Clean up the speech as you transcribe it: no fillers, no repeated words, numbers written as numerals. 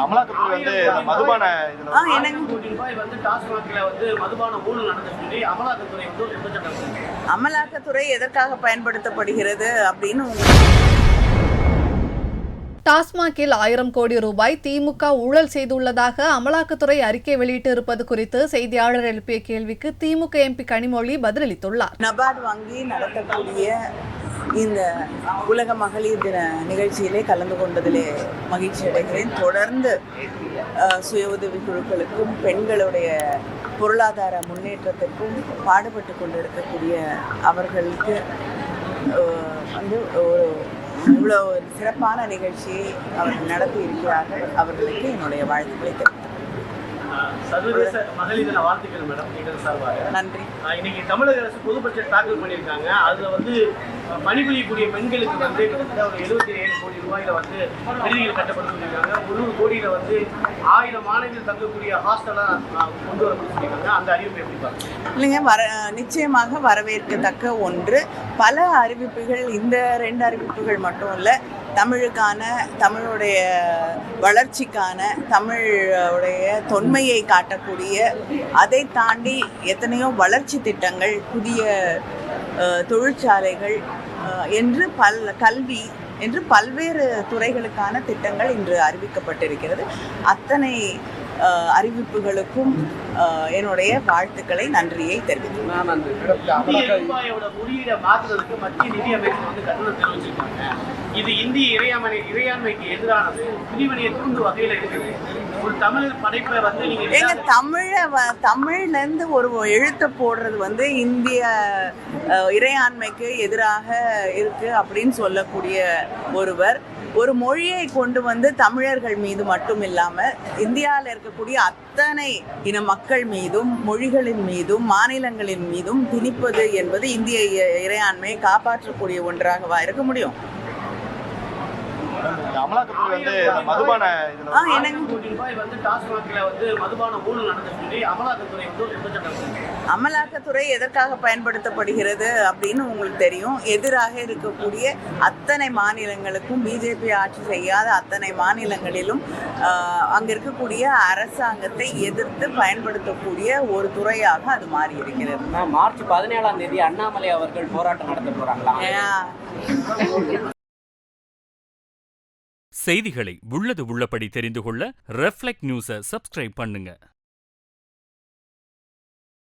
அமலாக்கத்துறை வந்து மதுபான அமலாக்கத்துறை எதற்காக பயன்படுத்தப்படுகிறது அப்படின்னு டாஸ்மாகில் 1000 கோடி ரூபாய் திமுக ஊழல் செய்துள்ளதாக அமலாக்கத்துறை அறிக்கை வெளியிட்டு இருப்பது குறித்து செய்தியாளர் எழுப்பிய கேள்விக்கு திமுக எம்பி கனிமொழி பதிலளித்துள்ளார். நபார்டு வங்கி நடத்தக்கூடிய இந்த உலக மகளிர் தின நிகழ்ச்சியிலே கலந்து கொண்டதிலே மகிழ்ச்சி அடைகிறேன். தொடர்ந்து சுய உதவி குழுக்களுக்கும் பெண்களுடைய பொருளாதார முன்னேற்றத்திற்கும் பாடுபட்டு கொண்டு இருக்கக்கூடிய அவர்களுக்கு வந்து ஒரு இவ்வளோ சிறப்பான நிகழ்ச்சியை அவர்கள் நடத்தி இருக்கிறார்கள். அவர்களுக்கு என்னுடைய வாழ்த்துக்களை தெரிவித்துள்ளேன். சர்வதேச மகளிர் தின வாழ்த்துக்கள் மேடம். நீங்கள் சார்பாக நன்றி. இன்னைக்கு தமிழக அரசு பொது பட்ஜெட் தாக்கல் பண்ணியிருக்காங்க. அதில் வந்து பணிபுரியக்கூடிய பெண்களுக்கு வந்து கிட்டத்தட்ட ஒரு 77 கோடி ரூபாயில் வந்து விடுதிகள் கட்டப்பட்டு சொல்லியிருக்காங்க. 300 கோடியில் வந்து 1000 மாணவிகள் தங்கக்கூடிய ஹாஸ்டலாக கொண்டு வரப்பட்டு சொல்லியிருக்காங்க. அந்த அறிவிப்பு எப்படி பார்க்குறீங்க? இல்லைங்க, நிச்சயமாக வரவேற்கத்தக்க ஒன்று. பல அறிவிப்புகள், இந்த 2 அறிவிப்புகள் மட்டும் இல்லை, தமிழுக்கான, தமிழுடைய வளர்ச்சிக்கான, தமிழுடைய தொன்மையை காட்டக்கூடிய, அதை தாண்டி எத்தனையோ வளர்ச்சி திட்டங்கள், புதிய தொழிற்சாலைகள் என்று கல்வி என்று பல்வேறு துறைகளுக்கான திட்டங்கள் இன்று அறிவிக்கப்பட்டிருக்கிறது. அத்தனை அறிவிப்புகளுக்கும் என்னுடைய வாழ்த்துக்களை, நன்றியை தெரிவித்துள்ளேன். இது இந்திய இறையாண்மைக்கு எதிரானது, பிரிவினையை தூண்டும் வகையில் இருக்குது. ஒரு தமிழர் படைப்பை வந்து நீங்க தமிழ்லேருந்து ஒரு எழுத்தை போடுறது வந்து இந்திய இறையாண்மைக்கு எதிராக இருக்கு அப்படின்னு சொல்லக்கூடிய ஒருவர் ஒரு மொழியை கொண்டு வந்து தமிழர்கள் மீது மட்டும் இல்லாமல் இந்தியாவில் இருக்கக்கூடிய அத்தனை இன மக்கள் மீதும், மொழிகளின் மீதும், மாநிலங்களின் மீதும் திணிப்பது என்பது இந்திய இறையாண்மையை காப்பாற்றக்கூடிய ஒன்றாகவா இருக்க முடியும்? அமலாக்கத்துறை வந்து மதுபான அமலாக்கத்துறை எதற்காக பயன்படுத்தப்படுகிறது அப்படின்னு உங்களுக்கு தெரியும். எதிராக இருக்கக்கூடிய அத்தனை மாநிலங்களுக்கும், பிஜேபி ஆட்சி செய்யாத அத்தனை மாநிலங்களிலும் அங்க இருக்கக்கூடிய அரசாங்கத்தை எதிர்த்து பயன்படுத்தக்கூடிய ஒரு துறையாக அது மாறி இருக்கிறது. மார்ச் 17ஆம் தேதி அண்ணாமலை அவர்கள் போராட்டம் நடத்த போறாங்களா? செய்திகளை உள்ளது உள்ளபடி தெரிந்து கொள்ள ரெஃப்ளெக்ட் நியூஸை சப்ஸ்கிரைப் பண்ணுங்க.